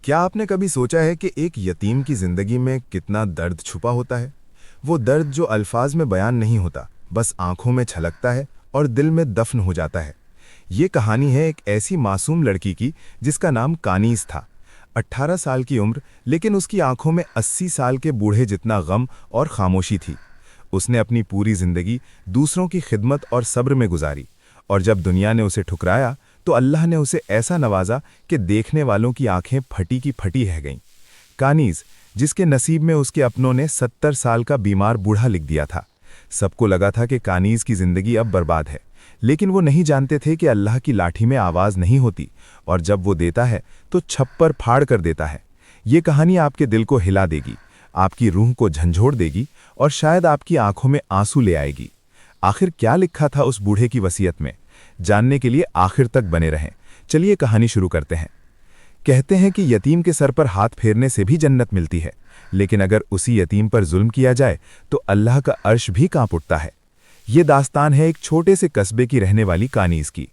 क्या आपने कभी सोचा है कि एक यतीम की जिंदगी में कितना दर्द छुपा होता है? वो दर्द जो अल्फाज में बयान नहीं होता, बस आंखों में छलकता है और दिल में दफन हो जाता है। ये कहानी है एक ऐसी मासूम लड़की की जिसका नाम कानीज था। 18 साल की उम्र, लेकिन उसकी आंखों में 80 साल के बूढ़े जितना गम और खामोशी थी। उसने अपनी पूरी जिंदगी दूसरों की खिदमत और सब्र में गुजारी, और जब दुनिया ने उसे ठुकराया तो अल्लाह ने उसे ऐसा नवाजा कि देखने वालों की आंखें फटी की फटी रह गईं। कानीज, जिसके नसीब में उसके अपनों ने 70 साल का बीमार बूढ़ा लिख दिया था। सबको लगा था कि कानीज की जिंदगी अब बर्बाद है, लेकिन वो नहीं जानते थे कि अल्लाह की लाठी में आवाज़ नहीं होती, और जब वो देता है तो छप्पर फाड़ कर देता है। ये कहानी आपके दिल को हिला देगी, आपकी रूह को झंझोड़ देगी और शायद आपकी आंखों में आंसू ले आएगी। आखिर क्या लिखा था उस बूढ़े की वसीयत में? जानने के लिए आखिर तक बने रहें। चलिए कहानी शुरू करते हैं। कहते हैं कि यतीम के सर पर हाथ फेरने से भी जन्नत मिलती है, लेकिन अगर उसी यतीम पर जुल्म किया जाए तो अल्लाह का अर्श भी कांप उठता है। ये दास्तान है एक छोटे से कस्बे की रहने वाली कानीज की।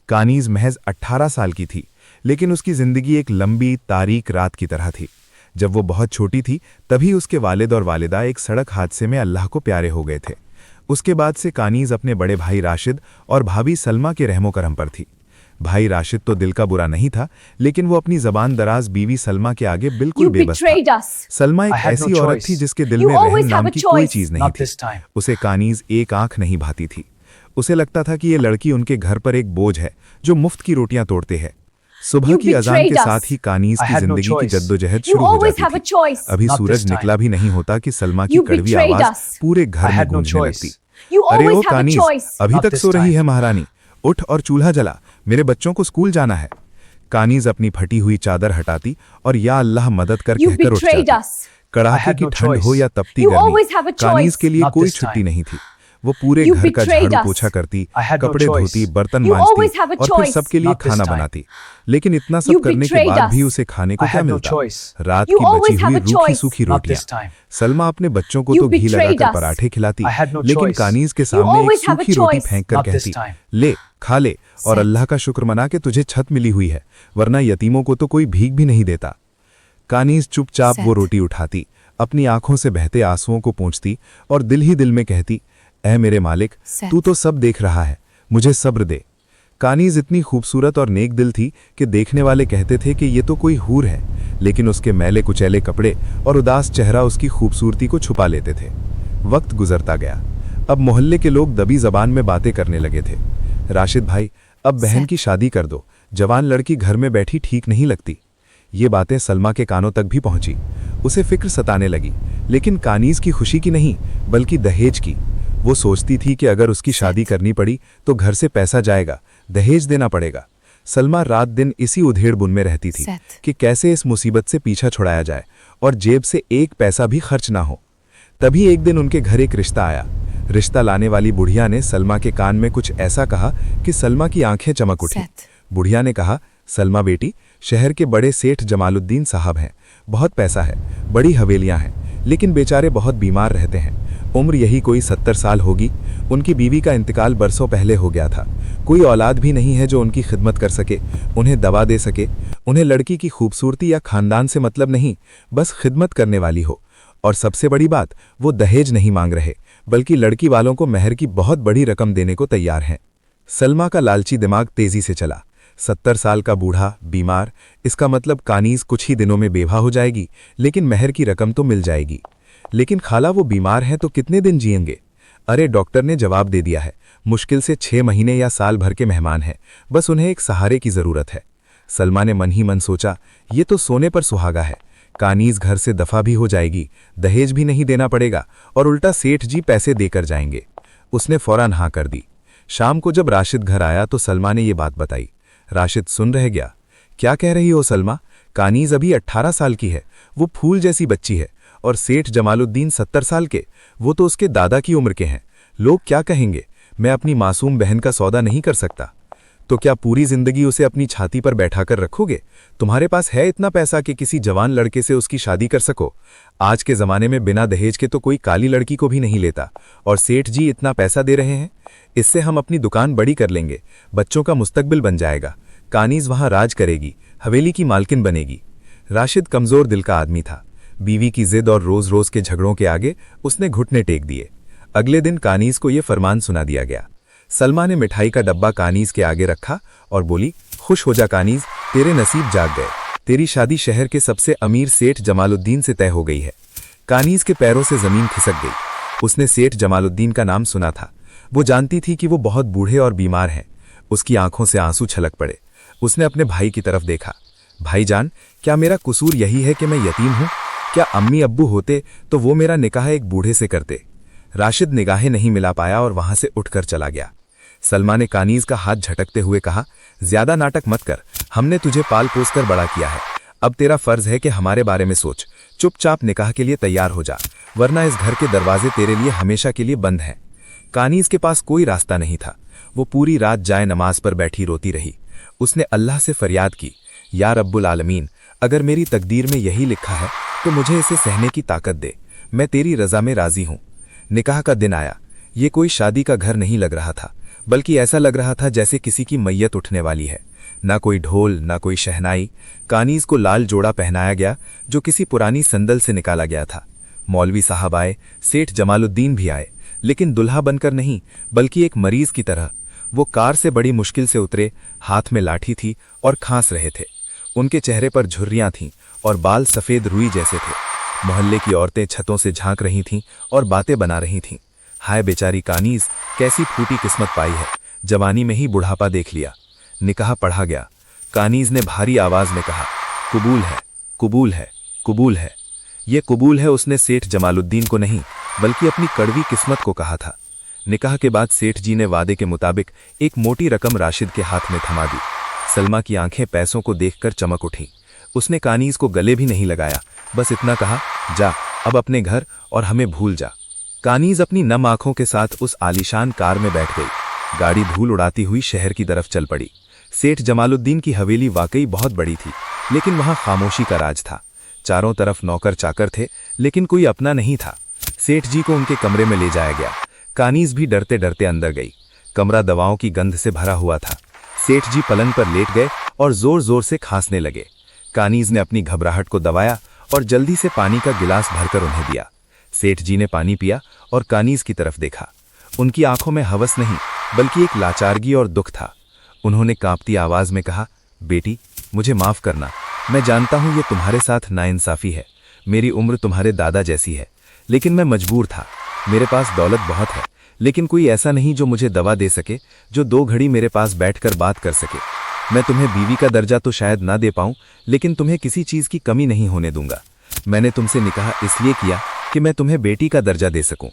कानीज महज 18 साल की थी, लेकिन उसकी जिंदगी एक लंबी तारीक रात की तरह थी। जब वो बहुत छोटी थी तभी उसके वालिद और वालिदा एक सड़क हादसे में अल्लाह को प्यारे हो गए थे। उसके बाद से कानीज अपने बड़े भाई राशिद और भाभी सलमा के रहमो करम पर थी। भाई राशिद तो दिल का बुरा नहीं था, लेकिन वो अपनी जबान दराज बीवी सलमा के आगे बिल्कुल बेबस था। सलमा एक ऐसी औरत थी जिसके दिल में रहम नाम की कोई चीज नहीं थी। उसे कानीज एक आंख नहीं भाती थी। उसे लगता था कि ये लड़की उनके घर पर एक बोझ है जो मुफ्त की रोटियां तोड़ते हैं। सुबह की अजान के साथ ही कानीज की जिंदगी की जद्दोजहद शुरू हो जाती थी। अभी सूरज निकला भी नहीं होता कि सलमा की कड़वी आवाज पूरे घर में गूंजने लगती। अरे ओ कानीज, अभी तक सो रही है महारानी? उठ और चूल्हा जला, मेरे बच्चों को स्कूल जाना है। कानीज अपनी फटी हुई चादर हटाती और या अल्लाह मदद कर कहकर उठ जाती। कड़ाके की ठंड हो या तपती गर्मी, कानीज के लिए कोई छुट्टी नहीं थी। वो पूरे घर का झाड़ू पोछा करती, कपड़े धोती, बर्तन मांजती और फिर सबके लिए खाना बनाती। लेकिन इतना सब करने के बाद भी उसे खाने को क्या मिलता? रात की बची हुई रूखी सूखी रोटियां। सलमा अपने बच्चों को तो घी लगाकर पराठे खिलाती, लेकिन कानीज के सामने एक सूखी रोटी फेंक कर कहती, ले खा ले और अल्लाह का शुक्र मना के तुझे छत मिली हुई है, वरना यतीमों को तो कोई भीख भी नहीं देता। कानीज चुपचाप वो रोटी उठाती, अपनी आंखों से बहते आंसुओं को पोंछती और दिल ही दिल में कहती, ऐ मेरे मालिक, तू तो सब देख रहा है, मुझे सब्र दे। कानीज इतनी खूबसूरत और नेक दिल थी कि देखने वाले कहते थे कि ये तो कोई हूर है, लेकिन उसके मैले कुचैले कपड़े और उदास चेहरा उसकी खूबसूरती को छुपा लेते थे। वक्त गुजरता गया। अब मोहल्ले के लोग दबी जबान में बातें करने लगे थे। राशिद भाई, अब बहन की शादी कर दो, जवान लड़की घर में बैठी ठीक नहीं लगती। ये बातें सलमा के कानों तक भी पहुंची। उसे फिक्र सताने लगी, लेकिन कानीज की खुशी की नहीं, बल्कि दहेज की। वो सोचती थी कि अगर उसकी शादी करनी पड़ी तो घर से पैसा जाएगा, दहेज देना पड़ेगा। सलमा रात दिन इसी उधेड़-बुन में रहती थी कि कैसे इस मुसीबत से पीछा छुड़ाया जाए और जेब से एक पैसा भी खर्च ना हो। तभी एक दिन उनके घर एक रिश्ता आया। रिश्ता लाने वाली बुढ़िया ने सलमा के कान में कुछ ऐसा कहा कि सलमा की आंखें चमक उठी। बुढ़िया ने कहा, सलमा बेटी, शहर के बड़े सेठ जमालुद्दीन साहब हैं, बहुत पैसा है, बड़ी हवेलियां हैं, लेकिन बेचारे बहुत बीमार रहते हैं। उम्र यही कोई 70 साल होगी। उनकी बीवी का इंतकाल बरसों पहले हो गया था। कोई औलाद भी नहीं है जो उनकी खिदमत कर सके, उन्हें दवा दे सके। उन्हें लड़की की खूबसूरती या खानदान से मतलब नहीं, बस खिदमत करने वाली हो। और सबसे बड़ी बात, वो दहेज नहीं मांग रहे, बल्कि लड़की वालों को मेहर की बहुत बड़ी रकम देने को तैयार हैं। सलमा का लालची दिमाग तेजी से चला। 70 साल का बूढ़ा बीमार, इसका मतलब कानीज कुछ ही दिनों में बेवा हो जाएगी, लेकिन मेहर की रकम तो मिल जाएगी। लेकिन खाला, वो बीमार हैं तो कितने दिन जिएंगे? अरे डॉक्टर ने जवाब दे दिया है, मुश्किल से 6 महीने या साल भर के मेहमान हैं, बस उन्हें एक सहारे की जरूरत है। सलमा ने मन ही मन सोचा, ये तो सोने पर सुहागा है। कानीज घर से दफा भी हो जाएगी, दहेज भी नहीं देना पड़ेगा और उल्टा सेठ जी पैसे देकर जाएंगे। उसने फौरन हाँ कर दी। शाम को जब राशिद घर आया तो सलमा ने ये बात बताई। राशिद सुन रह गया। क्या कह रही हो सलमा? कानीज अभी 18 साल की है, वो फूल जैसी बच्ची है, और सेठ जमालुद्दीन 70 साल के, वो तो उसके दादा की उम्र के हैं। लोग क्या कहेंगे? मैं अपनी मासूम बहन का सौदा नहीं कर सकता। तो क्या पूरी जिंदगी उसे अपनी छाती पर बैठाकर रखोगे? तुम्हारे पास है इतना पैसा कि किसी जवान लड़के से उसकी शादी कर सको? आज के जमाने में बिना दहेज के तो कोई काली लड़की को भी नहीं लेता, और सेठ जी इतना पैसा दे रहे हैं। इससे हम अपनी दुकान बड़ी कर लेंगे, बच्चों का मुस्तकबिल बन जाएगा। कानीज वहां राज करेगी, हवेली की मालकिन बनेगी। राशिद कमजोर दिल का आदमी था। बीवी की जिद और रोज रोज के झगड़ों के आगे उसने घुटने टेक दिए। अगले दिन कानीज को यह फरमान सुना दिया गया। सलमा ने मिठाई का डब्बा कानीज के आगे रखा और बोली, खुश हो जा कानीज, तेरे नसीब जाग गए। तेरी शादी शहर के सबसे अमीर सेठ जमालुद्दीन से तय हो गई है। कानीज के पैरों से जमीन खिसक गई। उसने सेठ जमालुद्दीन का नाम सुना था। वो जानती थी कि वो बहुत बूढ़े और बीमार हैं। उसकी आंखों से आंसू छलक पड़े। उसने अपने भाई की तरफ देखा। भाईजान, क्या मेरा कसूर यही है कि मैं यतीम हूं? क्या अम्मी अब्बू होते तो वो मेरा निकाह एक बूढ़े से करते? राशिद निगाहें नहीं मिला पाया और वहां से उठकर चला गया। सलमा ने कानीज का हाथ झटकते हुए कहा, ज्यादा नाटक मत कर, हमने तुझे पाल पोस कर बड़ा किया है। अब तेरा फर्ज है कि हमारे बारे में सोच। चुपचाप निकाह के लिए तैयार हो जा, वरना इस घर के दरवाजे तेरे लिए हमेशा के लिए बंद हैं। कानीज के पास कोई रास्ता नहीं था। वो पूरी रात जाए नमाज पर बैठी रोती रही। उसने अल्लाह से फरियाद की, या रब्बुल आलमीन, अगर मेरी तकदीर में यही लिखा है तो मुझे इसे सहने की ताकत दे। मैं तेरी रजा में राजी हूं। निकाह का दिन आया। ये कोई शादी का घर नहीं लग रहा था, बल्कि ऐसा लग रहा था जैसे किसी की मैयत उठने वाली है। ना कोई ढोल, ना कोई शहनाई। कानीज को लाल जोड़ा पहनाया गया जो किसी पुरानी संदल से निकाला गया था। मौलवी साहब आए, सेठ जमालुद्दीन भी आए, लेकिन दुल्हा बनकर नहीं, बल्कि एक मरीज की तरह। वो कार से बड़ी मुश्किल से उतरे, हाथ में लाठी थी और खांस रहे थे। उनके चेहरे पर झुर्रियां थीं और बाल सफेद रुई जैसे थे। मोहल्ले की औरतें छतों से झांक रही थीं और बातें बना रही थीं। हाय बेचारी कानीज, कैसी फूटी किस्मत पाई है, जवानी में ही बुढ़ापा देख लिया। निकाह पढ़ा गया। कानीज ने भारी आवाज में कहा, कबूल है, कबूल है, कबूल है। ये कबूल है उसने सेठ जमालुद्दीन को नहीं, बल्कि अपनी कड़वी किस्मत को कहा था। निकाह के बाद सेठ जी ने वादे के मुताबिक एक मोटी रकम राशिद के हाथ में थमा दी। सलमा की आंखें पैसों को देखकर चमक उठीं। उसने कानीज को गले भी नहीं लगाया, बस इतना कहा, जा अब अपने घर और हमें भूल जा। कानीज अपनी नम आंखों के साथ उस आलीशान कार में बैठ गई। गाड़ी धूल उड़ाती हुई शहर की तरफ चल पड़ी। सेठ जमालुद्दीन की हवेली वाकई बहुत बड़ी थी, लेकिन वहां खामोशी का राज था। चारों तरफ नौकर चाकर थे, लेकिन कोई अपना नहीं था। सेठ जी को उनके कमरे में ले जाया गया। कानीज भी डरते डरते अंदर गई। कमरा दवाओं की गंध से भरा हुआ था। सेठ जी पलंग पर लेट गए और जोर जोर से खांसने लगे। कानीज ने अपनी घबराहट को दबाया और जल्दी से पानी का गिलास भरकर उन्हें दिया। सेठ जी ने पानी पिया और कानीज की तरफ देखा। उनकी आंखों में हवस नहीं, बल्कि एक लाचारगी और दुख था। उन्होंने कांपती आवाज में कहा, बेटी, मुझे माफ करना। मैं जानता हूं ये तुम्हारे साथ नाइंसाफी है। मेरी उम्र तुम्हारे दादा जैसी है, लेकिन मैं मजबूर था। मेरे पास दौलत बहुत है, लेकिन कोई ऐसा नहीं जो मुझे दवा दे सके, जो 2 घड़ी मेरे पास बैठकर बात कर सके। मैं तुम्हें बीवी का दर्जा तो शायद ना दे पाऊं, लेकिन तुम्हें किसी चीज की कमी नहीं होने दूंगा। मैंने तुमसे निकाह इसलिए किया कि मैं तुम्हें बेटी का दर्जा दे सकूं।